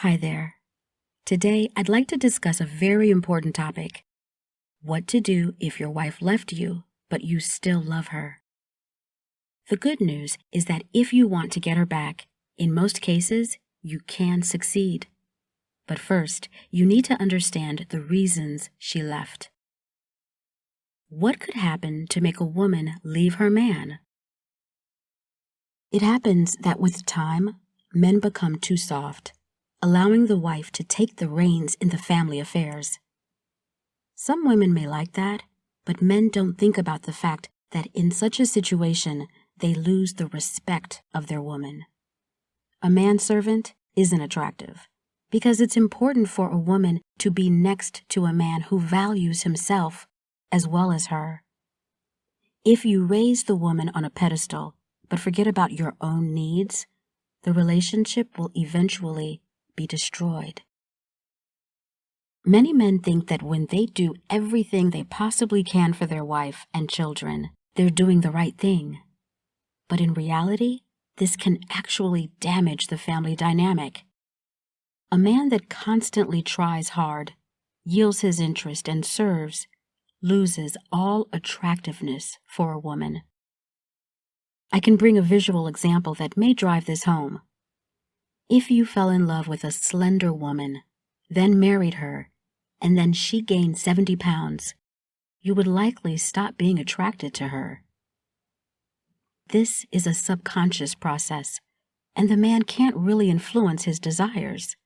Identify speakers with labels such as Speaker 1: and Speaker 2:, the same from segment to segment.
Speaker 1: Hi there. Today, I'd like to discuss a very important topic. What to do if your wife left you, but you still love her. The good news is that if you want to get her back, in most cases, you can succeed. But first, you need to understand the reasons she left. What could happen to make a woman leave her man? It happens that with time, men become too soft, allowing the wife to take the reins in the family affairs. Some women may like that, but men don't think about the fact that in such a situation, they lose the respect of their woman. A manservant isn't attractive because it's important for a woman to be next to a man who values himself as well as her. If you raise the woman on a pedestal but forget about your own needs, the relationship will eventually be destroyed. Many men think that when they do everything they possibly can for their wife and children, they're doing the right thing. But in reality, this can actually damage the family dynamic. A man that constantly tries hard, yields his interest, and serves loses all attractiveness for a woman. I can bring a visual example that may drive this home. If you fell in love with a slender woman, then married her, and then she gained 70 pounds, you would likely stop being attracted to her. This is a subconscious process, and the man can't really influence his desires.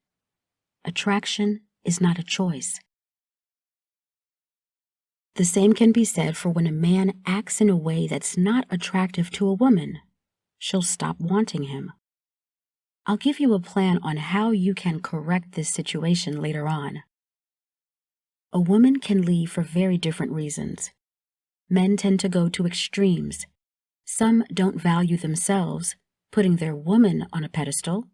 Speaker 1: Attraction is not a choice. The same can be said for when a man acts in a way that's not attractive to a woman. She'll stop wanting him. I'll give you a plan on how you can correct this situation later on. A woman can leave for very different reasons. Men tend to go to extremes. Some don't value themselves, putting their woman on a pedestal,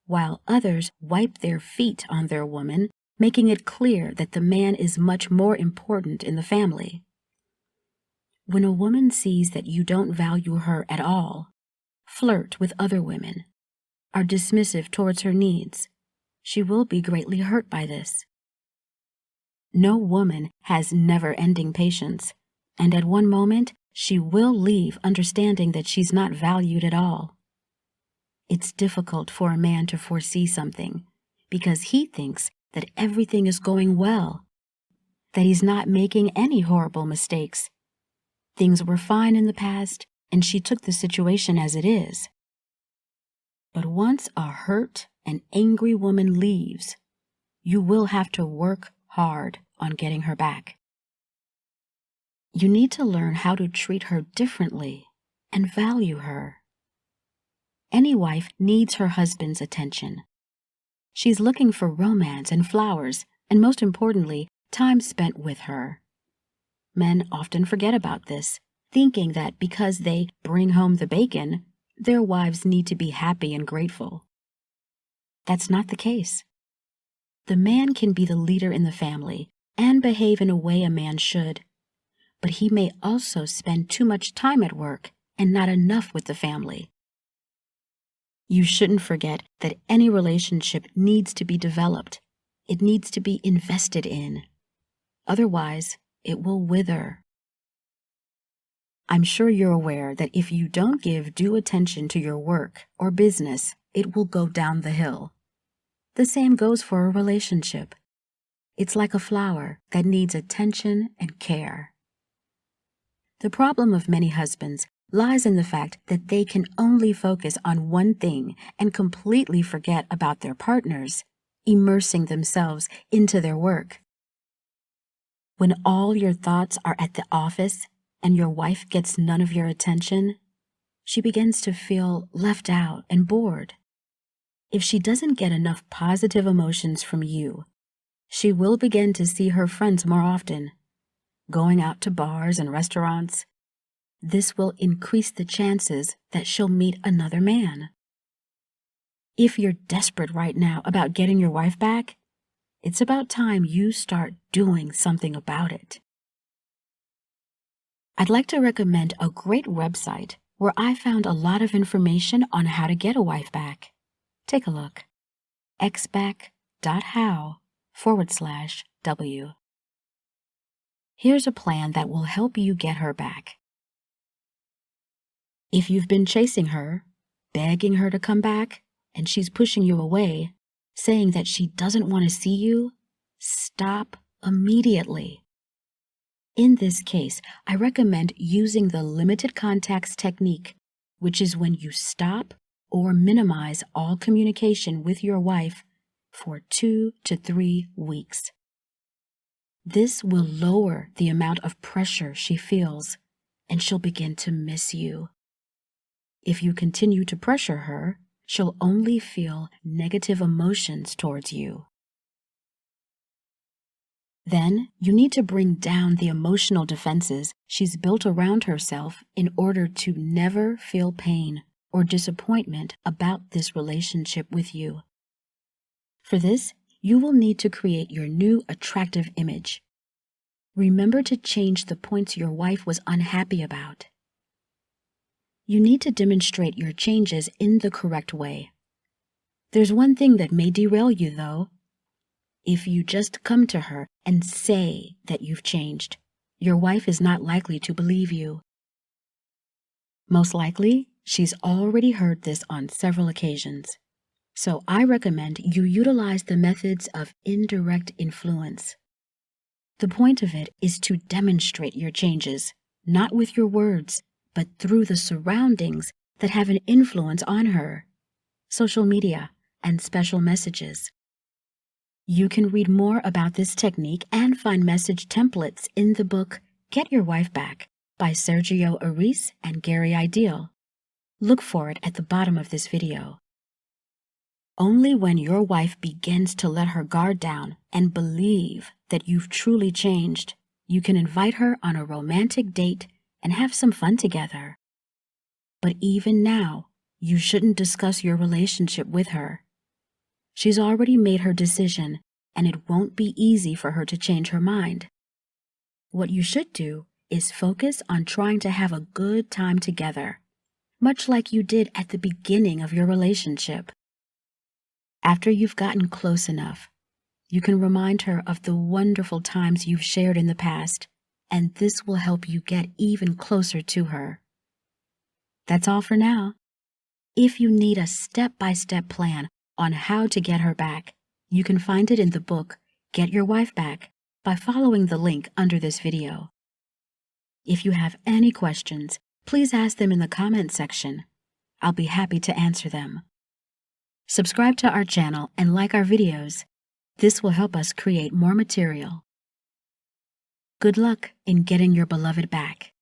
Speaker 1: while others wipe their feet on their woman, making it clear that the man is much more important in the family. When a woman sees that you don't value her at all, flirt with other women, are dismissive towards her needs, she will be greatly hurt by this. No woman has never-ending patience, and at one moment, she will leave understanding that she's not valued at all. It's difficult for a man to foresee something because he thinks that everything is going well, that he's not making any horrible mistakes. Things were fine in the past, and she took the situation as it is. But once a hurt and angry woman leaves, you will have to work hard on getting her back. You need to learn how to treat her differently and value her. Any wife needs her husband's attention. She's looking for romance and flowers, and most importantly, time spent with her. Men often forget about this, thinking that because they bring home the bacon, their wives need to be happy and grateful. That's not the case. The man can be the leader in the family and behave in a way a man should, but he may also spend too much time at work and not enough with the family. You shouldn't forget that any relationship needs to be developed. It needs to be invested in. Otherwise, it will wither. I'm sure you're aware that if you don't give due attention to your work or business, it will go down the hill. The same goes for a relationship. It's like a flower that needs attention and care. The problem of many husbands lies in the fact that they can only focus on one thing and completely forget about their partners, immersing themselves into their work. When all your thoughts are at the office and your wife gets none of your attention, she begins to feel left out and bored. If she doesn't get enough positive emotions from you, she will begin to see her friends more often, going out to bars and restaurants. This will increase the chances that she'll meet another man. If you're desperate right now about getting your wife back, it's about time you start doing something about it. I'd like to recommend a great website where I found a lot of information on how to get a wife back. Take a look. xback.how/W. Here's a plan that will help you get her back. If you've been chasing her, begging her to come back, and she's pushing you away, saying that she doesn't want to see you, stop immediately. In this case, I recommend using the limited contacts technique, which is when you stop or minimize all communication with your wife for 2 to 3 weeks. This will lower the amount of pressure she feels, and she'll begin to miss you. If you continue to pressure her, she'll only feel negative emotions towards you. Then, you need to bring down the emotional defenses she's built around herself in order to never feel pain or disappointment about this relationship with you. For this, you will need to create your new attractive image. Remember to change the points your wife was unhappy about. You need to demonstrate your changes in the correct way. There's one thing that may derail you, though. If you just come to her and say that you've changed, your wife is not likely to believe you. Most likely, she's already heard this on several occasions. So I recommend you utilize the methods of indirect influence. The point of it is to demonstrate your changes, not with your words, but through the surroundings that have an influence on her, social media, and special messages. You can read more about this technique and find message templates in the book Get Your Wife Back by Sergio Ariz and Gary Ideal. Look for it at the bottom of this video. Only when your wife begins to let her guard down and believe that you've truly changed, you can invite her on a romantic date and have some fun together. But even now, you shouldn't discuss your relationship with her. She's already made her decision, and it won't be easy for her to change her mind. What you should do is focus on trying to have a good time together, much like you did at the beginning of your relationship. After you've gotten close enough, you can remind her of the wonderful times you've shared in the past, and this will help you get even closer to her. That's all for now. If you need a step-by-step plan on how to get her back, you can find it in the book Get Your Wife Back by following the link under this video. If you have any questions, please ask them in the comment section. I'll be happy to answer them. Subscribe to our channel and like our videos. This will help us create more material. Good luck in getting your beloved back.